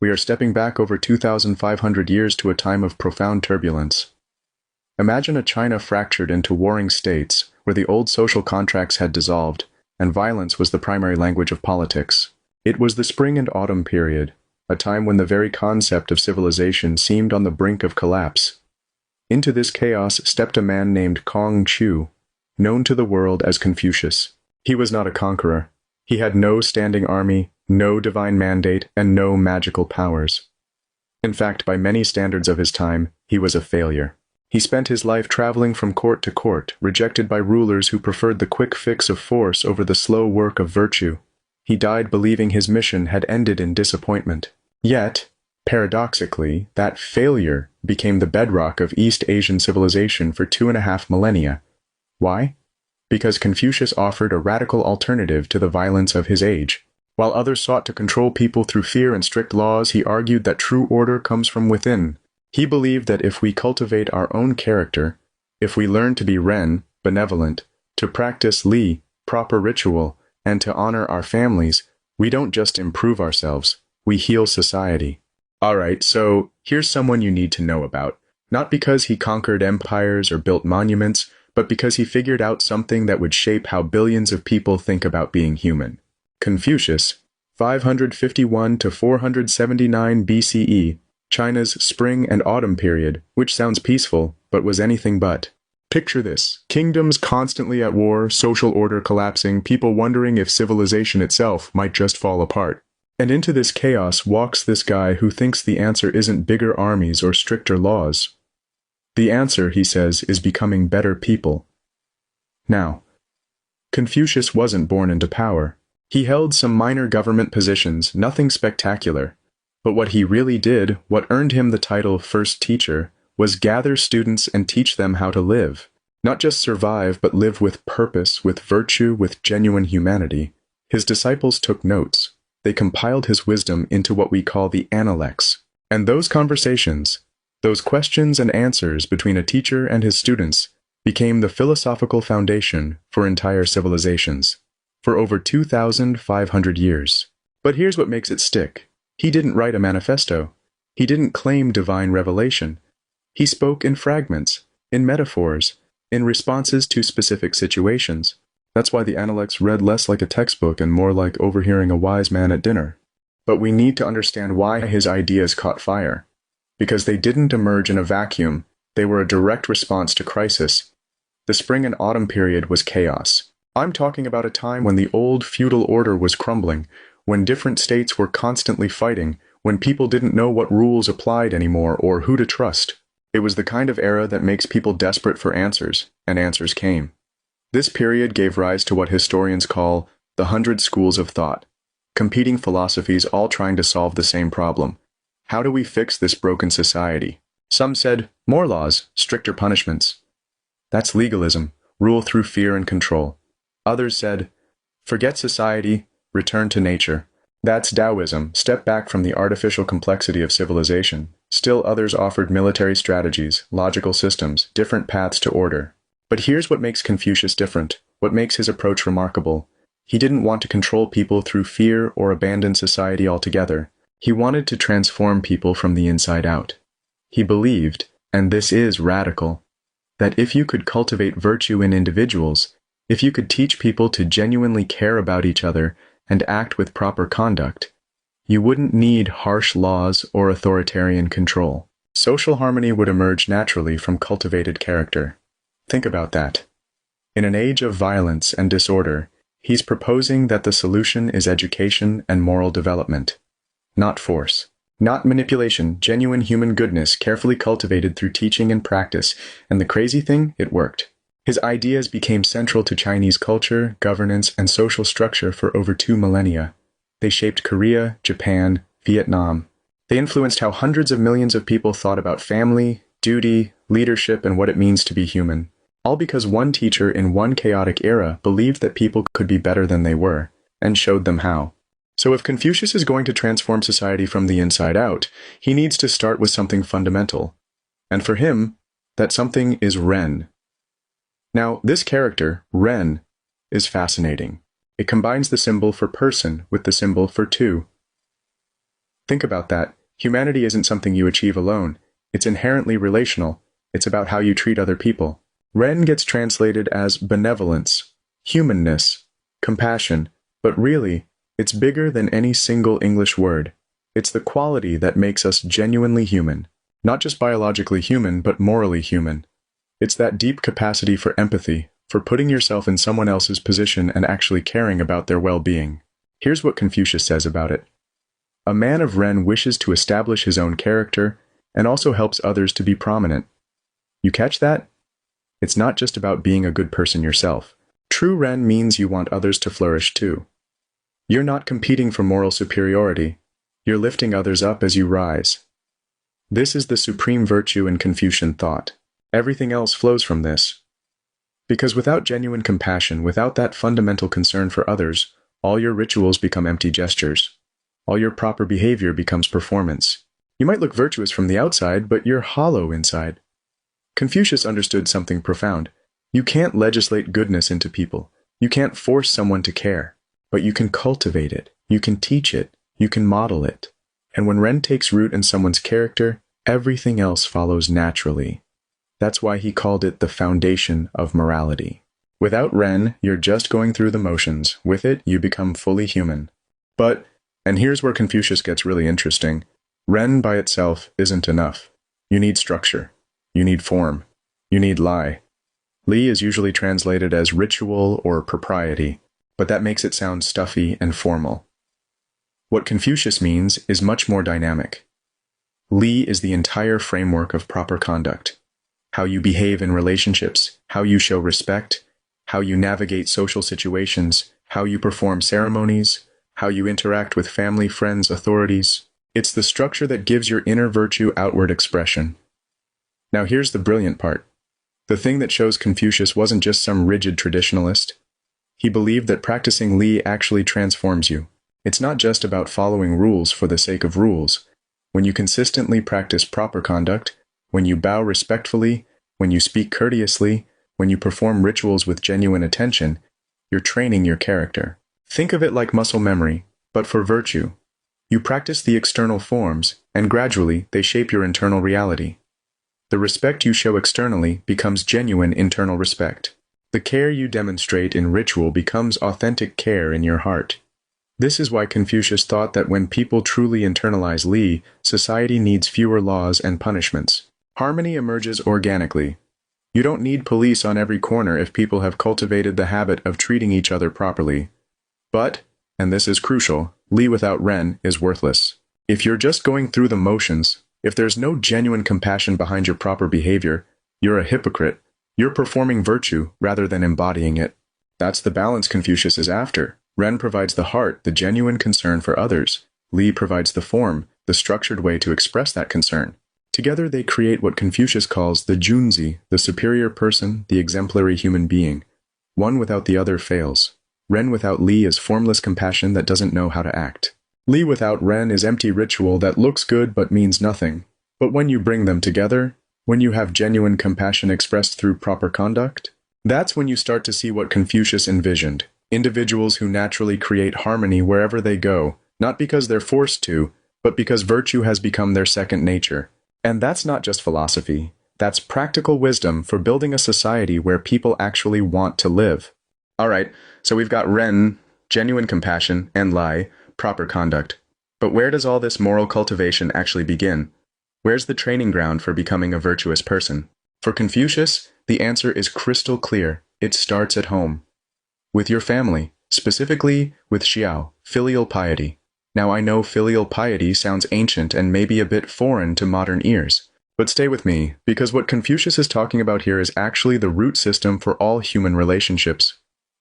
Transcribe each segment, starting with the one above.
We are stepping back over 2,500 years to a time of profound turbulence. Imagine a China fractured into warring states, where the old social contracts had dissolved, and violence was the primary language of politics. It was the spring and autumn period, a time when the very concept of civilization seemed on the brink of collapse. Into this chaos stepped a man named Chu, known to the world as Confucius. He was not a conqueror. He had no standing army, no divine mandate, and no magical powers. In fact, by many standards of his time, he was a failure. He spent his life traveling from court to court, rejected by rulers who preferred the quick fix of force over the slow work of virtue. He died believing his mission had ended in disappointment. Yet, paradoxically, that failure became the bedrock of East Asian civilization for 2.5 millennia. Why? Because Confucius offered a radical alternative to the violence of his age. While others sought to control people through fear and strict laws, he argued that true order comes from within. He believed that if we cultivate our own character, if we learn to be Ren, benevolent, to practice Li, proper ritual, and to honor our families, we don't just improve ourselves, we heal society. Alright, so here's someone you need to know about. Not because he conquered empires or built monuments, but because he figured out something that would shape how billions of people think about being human. Confucius, 551 to 479 BCE, China's spring and autumn period, which sounds peaceful, but was anything but. Picture this: kingdoms constantly at war, social order collapsing, people wondering if civilization itself might just fall apart. And into this chaos walks this guy who thinks the answer isn't bigger armies or stricter laws. The answer, he says, is becoming better people. Now, Confucius wasn't born into power. He held some minor government positions, nothing spectacular. But what he really did, what earned him the title first teacher, was gather students and teach them how to live. Not just survive, but live with purpose, with virtue, with genuine humanity. His disciples took notes. They compiled his wisdom into what we call the Analects. And those conversations, those questions and answers between a teacher and his students, became the philosophical foundation for entire civilizations, for over 2,500 years. But here's what makes it stick. He didn't write a manifesto. He didn't claim divine revelation. He spoke in fragments, in metaphors, in responses to specific situations. That's why the Analects read less like a textbook and more like overhearing a wise man at dinner. But we need to understand why his ideas caught fire. Because they didn't emerge in a vacuum, they were a direct response to crisis. The spring and autumn period was chaos. I'm talking about a time when the old feudal order was crumbling, when different states were constantly fighting, when people didn't know what rules applied anymore or who to trust. It was the kind of era that makes people desperate for answers, and answers came. This period gave rise to what historians call the 100 schools of thought, competing philosophies all trying to solve the same problem. How do we fix this broken society? Some said, more laws, stricter punishments. That's legalism, rule through fear and control. Others said, forget society, return to nature. That's Taoism, step back from the artificial complexity of civilization. Still others offered military strategies, logical systems, different paths to order. But here's what makes Confucius different, what makes his approach remarkable. He didn't want to control people through fear or abandon society altogether. He wanted to transform people from the inside out. He believed, and this is radical, that if you could cultivate virtue in individuals, if you could teach people to genuinely care about each other and act with proper conduct, you wouldn't need harsh laws or authoritarian control. Social harmony would emerge naturally from cultivated character. Think about that. In an age of violence and disorder, he's proposing that the solution is education and moral development. Not force. Not manipulation, genuine human goodness carefully cultivated through teaching and practice. And the crazy thing, it worked. His ideas became central to Chinese culture, governance, and social structure for over 2 millennia. They shaped Korea, Japan, Vietnam. They influenced how hundreds of millions of people thought about family, duty, leadership, and what it means to be human. All because one teacher in one chaotic era believed that people could be better than they were, and showed them how. So if Confucius is going to transform society from the inside out, he needs to start with something fundamental. And for him, that something is Ren. Now, this character, Ren, is fascinating. It combines the symbol for person with the symbol for two. Think about that. Humanity isn't something you achieve alone. It's inherently relational. It's about how you treat other people. Ren gets translated as benevolence, humanness, compassion, but really, it's bigger than any single English word. It's the quality that makes us genuinely human. Not just biologically human, but morally human. It's that deep capacity for empathy, for putting yourself in someone else's position and actually caring about their well-being. Here's what Confucius says about it. A man of Ren wishes to establish his own character and also helps others to be prominent. You catch that? It's not just about being a good person yourself. True Ren means you want others to flourish too. You're not competing for moral superiority. You're lifting others up as you rise. This is the supreme virtue in Confucian thought. Everything else flows from this. Because without genuine compassion, without that fundamental concern for others, all your rituals become empty gestures. All your proper behavior becomes performance. You might look virtuous from the outside, but you're hollow inside. Confucius understood something profound. You can't legislate goodness into people. You can't force someone to care. But you can cultivate it. You can teach it. You can model it. And when Ren takes root in someone's character, everything else follows naturally. That's why he called it the foundation of morality. Without Ren, you're just going through the motions. With it, you become fully human. But, and here's where Confucius gets really interesting, Ren by itself isn't enough. You need structure. You need form. You need Li. Li is usually translated as ritual or propriety, but that makes it sound stuffy and formal. What Confucius means is much more dynamic. Li is the entire framework of proper conduct. How you behave in relationships, how you show respect, how you navigate social situations, how you perform ceremonies, how you interact with family, friends, authorities. It's the structure that gives your inner virtue outward expression. Now here's the brilliant part. The thing that shows Confucius wasn't just some rigid traditionalist. He believed that practicing Li actually transforms you. It's not just about following rules for the sake of rules. When you consistently practice proper conduct, when you bow respectfully, when you speak courteously, when you perform rituals with genuine attention, you're training your character. Think of it like muscle memory, but for virtue. You practice the external forms, and gradually they shape your internal reality. The respect you show externally becomes genuine internal respect. The care you demonstrate in ritual becomes authentic care in your heart. This is why Confucius thought that when people truly internalize Li, society needs fewer laws and punishments. Harmony emerges organically. You don't need police on every corner if people have cultivated the habit of treating each other properly. But, and this is crucial, Li without Ren is worthless. If you're just going through the motions, if there's no genuine compassion behind your proper behavior, you're a hypocrite. You're performing virtue rather than embodying it. That's the balance Confucius is after. Ren provides the heart, the genuine concern for others. Li provides the form, the structured way to express that concern. Together they create what Confucius calls the Junzi, the superior person, the exemplary human being. One without the other fails. Ren without Li is formless compassion that doesn't know how to act. Li without Ren is empty ritual that looks good but means nothing. But when you bring them together, when you have genuine compassion expressed through proper conduct, that's when you start to see what Confucius envisioned. Individuals who naturally create harmony wherever they go, not because they're forced to, but because virtue has become their second nature. And that's not just philosophy. That's practical wisdom for building a society where people actually want to live. Alright, so we've got Ren, genuine compassion, and Li, proper conduct. But where does all this moral cultivation actually begin? Where's the training ground for becoming a virtuous person? For Confucius, the answer is crystal clear. It starts at home. With your family, specifically with Xiao, filial piety. Now I know filial piety sounds ancient and maybe a bit foreign to modern ears. But stay with me, because what Confucius is talking about here is actually the root system for all human relationships.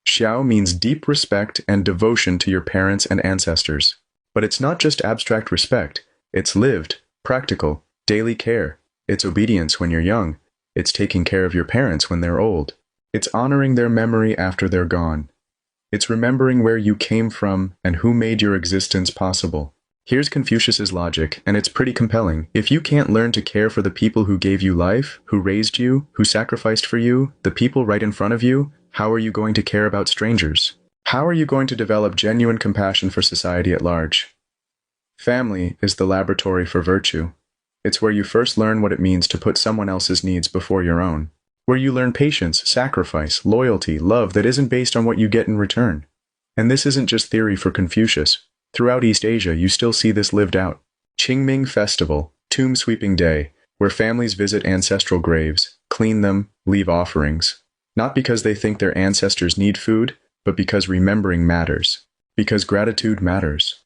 Xiao means deep respect and devotion to your parents and ancestors. But it's not just abstract respect. It's lived, practical, daily care. It's obedience when you're young. It's taking care of your parents when they're old. It's honoring their memory after they're gone. It's remembering where you came from and who made your existence possible. Here's Confucius's logic, and it's pretty compelling. If you can't learn to care for the people who gave you life, who raised you, who sacrificed for you, the people right in front of you, how are you going to care about strangers? How are you going to develop genuine compassion for society at large? Family is the laboratory for virtue. It's where you first learn what it means to put someone else's needs before your own. Where you learn patience, sacrifice, loyalty, love that isn't based on what you get in return. And this isn't just theory for Confucius. Throughout East Asia, you still see this lived out. Qingming Festival, Tomb Sweeping Day, where families visit ancestral graves, clean them, leave offerings. Not because they think their ancestors need food, but because remembering matters. Because gratitude matters.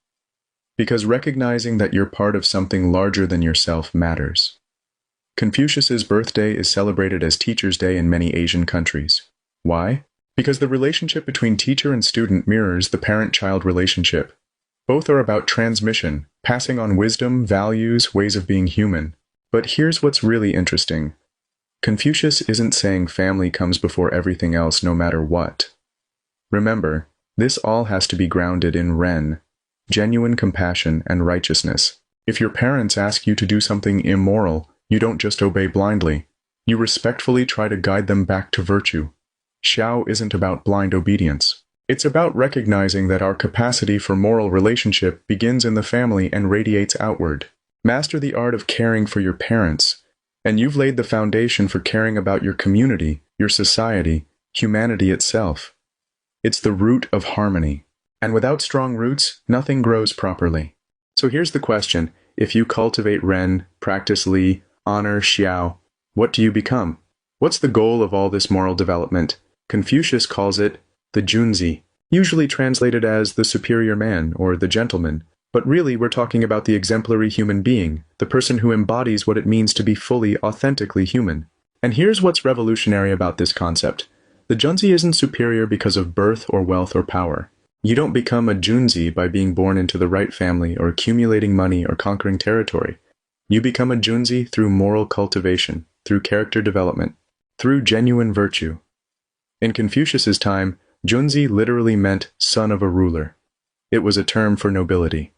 Because recognizing that you're part of something larger than yourself matters. Confucius's birthday is celebrated as Teacher's Day in many Asian countries. Why? Because the relationship between teacher and student mirrors the parent-child relationship. Both are about transmission, passing on wisdom, values, ways of being human. But here's what's really interesting. Confucius isn't saying family comes before everything else no matter what. Remember, this all has to be grounded in Ren, genuine compassion and righteousness. If your parents ask you to do something immoral, you don't just obey blindly. You respectfully try to guide them back to virtue. Xiao isn't about blind obedience. It's about recognizing that our capacity for moral relationship begins in the family and radiates outward. Master the art of caring for your parents, and you've laid the foundation for caring about your community, your society, humanity itself. It's the root of harmony. And without strong roots, nothing grows properly. So here's the question. If you cultivate Ren, practice Li, honor Xiao, what do you become? What's the goal of all this moral development? Confucius calls it the Junzi, usually translated as the superior man or the gentleman. But really, we're talking about the exemplary human being, the person who embodies what it means to be fully, authentically human. And here's what's revolutionary about this concept. The Junzi isn't superior because of birth or wealth or power. You don't become a Junzi by being born into the right family or accumulating money or conquering territory. You become a Junzi through moral cultivation, through character development, through genuine virtue. In Confucius's time, Junzi literally meant son of a ruler. It was a term for nobility.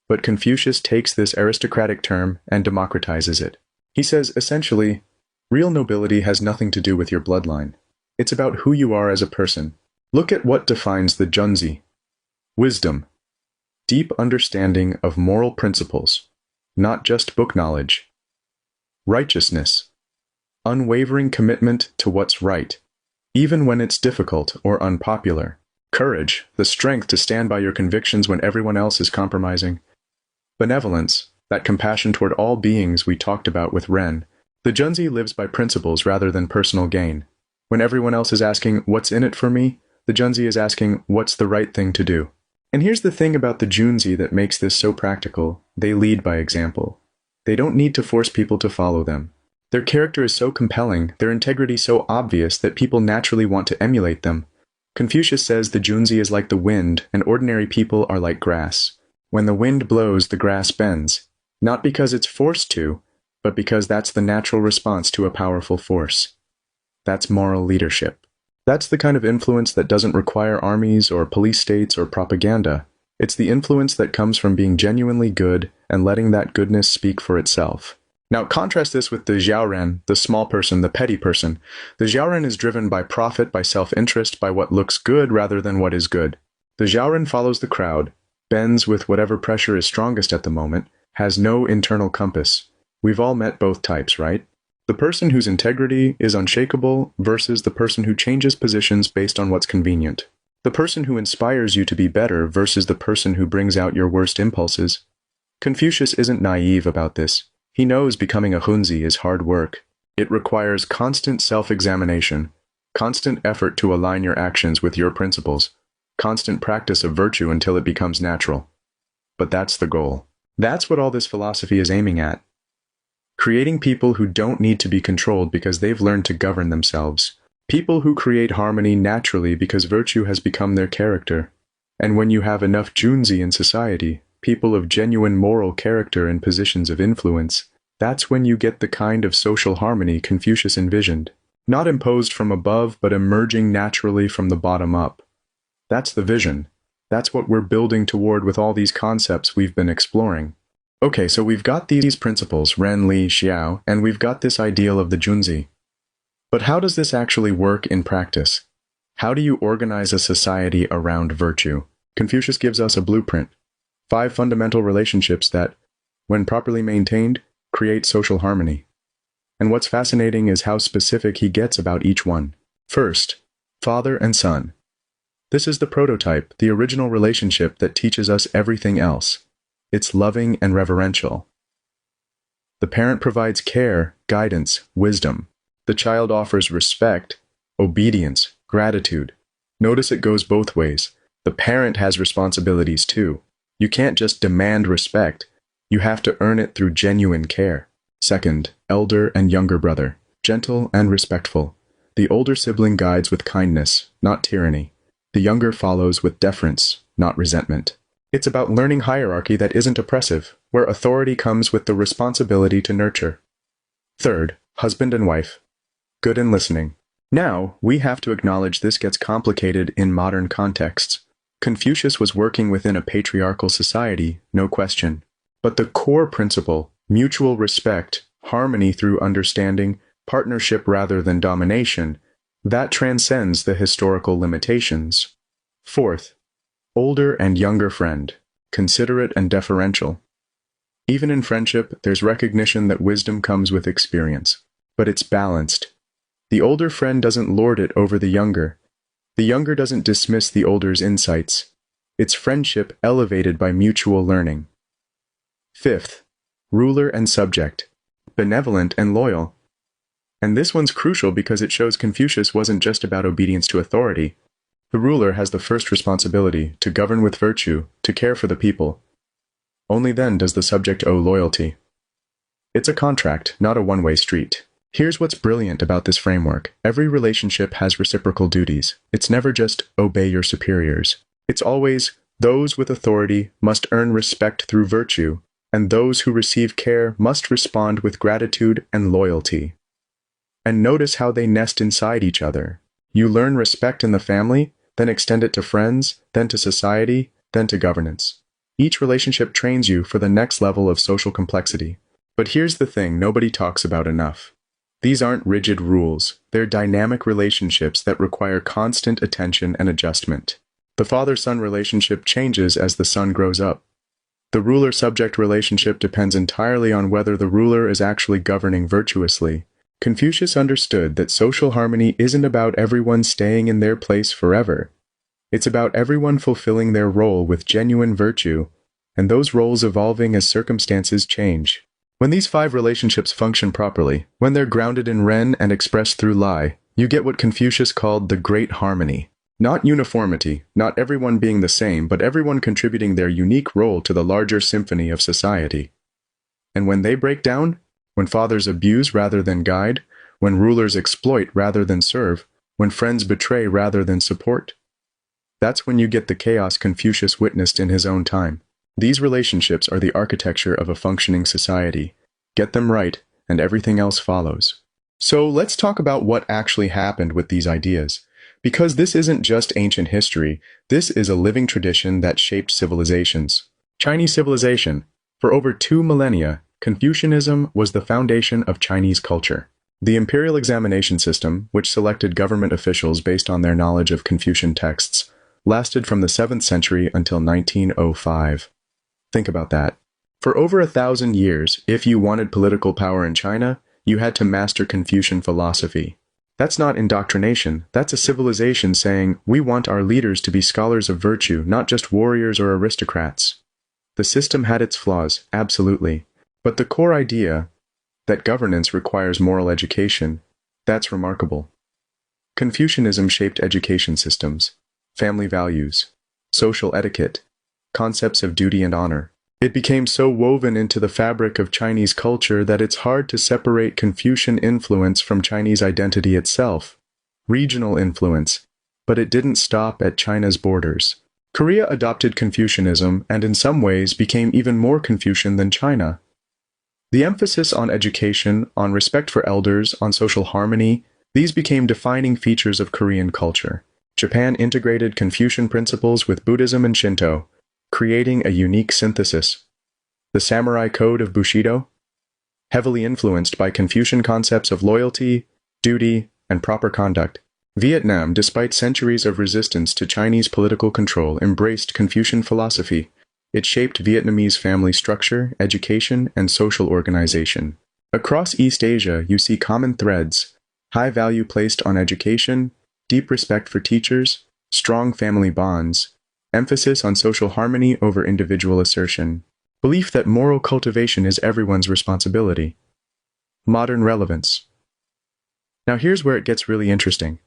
But Confucius takes this aristocratic term and democratizes it. He says, essentially, real nobility has nothing to do with your bloodline. It's about who you are as a person. Look at what defines the Junzi. Wisdom. Deep understanding of moral principles, not just book knowledge. Righteousness. Unwavering commitment to what's right, even when it's difficult or unpopular. Courage, the strength to stand by your convictions when everyone else is compromising. Benevolence, that compassion toward all beings we talked about with Ren. The Junzi lives by principles rather than personal gain. When everyone else is asking, what's in it for me? The Junzi is asking, what's the right thing to do? And here's the thing about the Junzi that makes this so practical. They lead by example. They don't need to force people to follow them. Their character is so compelling, their integrity so obvious that people naturally want to emulate them. Confucius says the Junzi is like the wind, and ordinary people are like grass. When the wind blows, the grass bends. Not because it's forced to, but because that's the natural response to a powerful force. That's moral leadership. That's the kind of influence that doesn't require armies or police states or propaganda. It's the influence that comes from being genuinely good and letting that goodness speak for itself. Now contrast this with the Xiaoren, the small person, the petty person. The Xiaoren is driven by profit, by self-interest, by what looks good rather than what is good. The Xiaoren follows the crowd, bends with whatever pressure is strongest at the moment, has no internal compass. We've all met both types, right? The person whose integrity is unshakable versus the person who changes positions based on what's convenient. The person who inspires you to be better versus the person who brings out your worst impulses. Confucius isn't naive about this. He knows becoming a Junzi is hard work. It requires constant self-examination, constant effort to align your actions with your principles, constant practice of virtue until it becomes natural. But that's the goal. That's what all this philosophy is aiming at. Creating people who don't need to be controlled because they've learned to govern themselves. People who create harmony naturally because virtue has become their character. And when you have enough Junzi in society, people of genuine moral character in positions of influence, that's when you get the kind of social harmony Confucius envisioned. Not imposed from above, but emerging naturally from the bottom up. That's the vision. That's what we're building toward with all these concepts we've been exploring. Okay, so we've got these principles, Ren, Li, Xiao, and we've got this ideal of the Junzi. But how does this actually work in practice? How do you organize a society around virtue? Confucius gives us a blueprint. 5 fundamental relationships that, when properly maintained, create social harmony. And what's fascinating is how specific he gets about each one. First, father and son. This is the prototype, the original relationship that teaches us everything else. It's loving and reverential. The parent provides care, guidance, wisdom. The child offers respect, obedience, gratitude. Notice it goes both ways. The parent has responsibilities too. You can't just demand respect. You have to earn it through genuine care. Second, elder and younger brother. Gentle and respectful. The older sibling guides with kindness, not tyranny. The younger follows with deference, not resentment. It's about learning hierarchy that isn't oppressive, where authority comes with the responsibility to nurture. Third, husband and wife. Good and listening. Now, we have to acknowledge this gets complicated in modern contexts. Confucius was working within a patriarchal society, no question. But the core principle, mutual respect, harmony through understanding, partnership rather than domination, that transcends the historical limitations. Fourth, older and younger friend, considerate and deferential. Even in friendship, there's recognition that wisdom comes with experience, but it's balanced. The older friend doesn't lord it over the younger. The younger doesn't dismiss the older's insights. It's friendship elevated by mutual learning. Fifth, ruler and subject, benevolent and loyal. And this one's crucial because it shows Confucius wasn't just about obedience to authority. The ruler has the first responsibility to govern with virtue, to care for the people. Only then does the subject owe loyalty. It's a contract, not a one-way street. Here's what's brilliant about this framework. Every relationship has reciprocal duties. It's never just obey your superiors. It's always those with authority must earn respect through virtue, and those who receive care must respond with gratitude and loyalty. And notice how they nest inside each other. You learn respect in the family, then extend it to friends, then to society, then to governance. Each relationship trains you for the next level of social complexity. But here's the thing nobody talks about enough. These aren't rigid rules. They're dynamic relationships that require constant attention and adjustment. The father-son relationship changes as the son grows up. The ruler-subject relationship depends entirely on whether the ruler is actually governing virtuously. Confucius understood that social harmony isn't about everyone staying in their place forever. It's about everyone fulfilling their role with genuine virtue, and those roles evolving as circumstances change. When these 5 relationships function properly, when they're grounded in Ren and expressed through Lai, you get what Confucius called the Great Harmony. Not uniformity, not everyone being the same, but everyone contributing their unique role to the larger symphony of society. And when they break down, when fathers abuse rather than guide, when rulers exploit rather than serve, when friends betray rather than support, that's when you get the chaos Confucius witnessed in his own time. These relationships are the architecture of a functioning society. Get them right, and everything else follows. So let's talk about what actually happened with these ideas. Because this isn't just ancient history, this is a living tradition that shaped civilizations. Chinese civilization. For over 2 millennia, Confucianism was the foundation of Chinese culture. The imperial examination system, which selected government officials based on their knowledge of Confucian texts, lasted from the 7th century until 1905. Think about that. For over 1,000 years, if you wanted political power in China, you had to master Confucian philosophy. That's not indoctrination, that's a civilization saying, we want our leaders to be scholars of virtue, not just warriors or aristocrats. The system had its flaws, absolutely. But the core idea, that governance requires moral education, that's remarkable. Confucianism shaped education systems, family values, social etiquette, concepts of duty and honor. It became so woven into the fabric of Chinese culture that it's hard to separate Confucian influence from Chinese identity itself. Regional influence, but it didn't stop at China's borders. Korea adopted Confucianism and in some ways became even more Confucian than China. The emphasis on education, on respect for elders, on social harmony, these became defining features of Korean culture. Japan integrated Confucian principles with Buddhism and Shinto, creating a unique synthesis. The samurai code of Bushido, heavily influenced by Confucian concepts of loyalty, duty, and proper conduct. Vietnam, despite centuries of resistance to Chinese political control, embraced Confucian philosophy. It shaped Vietnamese family structure, education, and social organization. Across East Asia, you see common threads: high value placed on education, deep respect for teachers, strong family bonds, emphasis on social harmony over individual assertion, belief that moral cultivation is everyone's responsibility. Modern relevance. Now here's where it gets really interesting.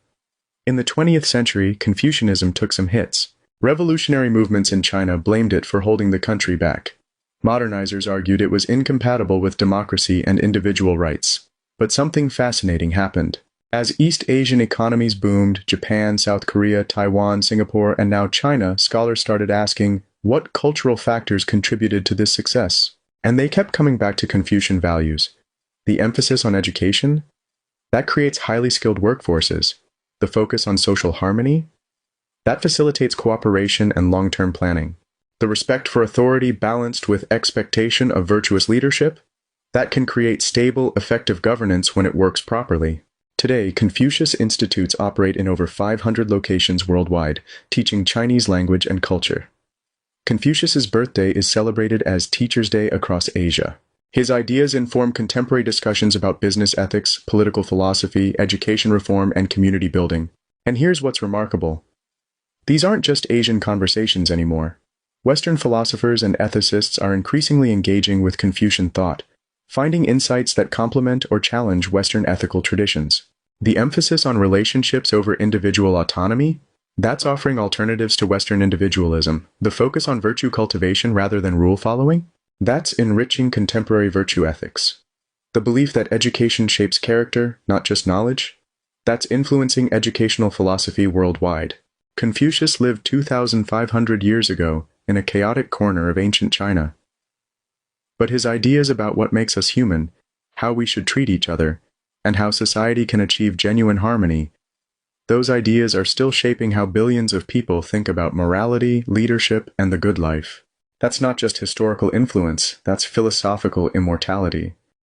In the 20th century, Confucianism took some hits. Revolutionary movements in China blamed it for holding the country back. Modernizers argued it was incompatible with democracy and individual rights. But something fascinating happened. As East Asian economies boomed, Japan, South Korea, Taiwan, Singapore, and now China, scholars started asking, what cultural factors contributed to this success? And they kept coming back to Confucian values. The emphasis on education? That creates highly skilled workforces. The focus on social harmony? That facilitates cooperation and long-term planning. The respect for authority balanced with expectation of virtuous leadership? That can create stable, effective governance when it works properly. Today, Confucius Institutes operate in over 500 locations worldwide, teaching Chinese language and culture. Confucius's birthday is celebrated as Teacher's Day across Asia. His ideas inform contemporary discussions about business ethics, political philosophy, education reform, and community building. And here's what's remarkable. These aren't just Asian conversations anymore. Western philosophers and ethicists are increasingly engaging with Confucian thought, finding insights that complement or challenge Western ethical traditions. The emphasis on relationships over individual autonomy? That's offering alternatives to Western individualism. The focus on virtue cultivation rather than rule following? That's enriching contemporary virtue ethics. The belief that education shapes character, not just knowledge? That's influencing educational philosophy worldwide. Confucius lived 2,500 years ago in a chaotic corner of ancient China. But his ideas about what makes us human, how we should treat each other, and how society can achieve genuine harmony, those ideas are still shaping how billions of people think about morality, leadership, and the good life. That's not just historical influence, that's philosophical immortality.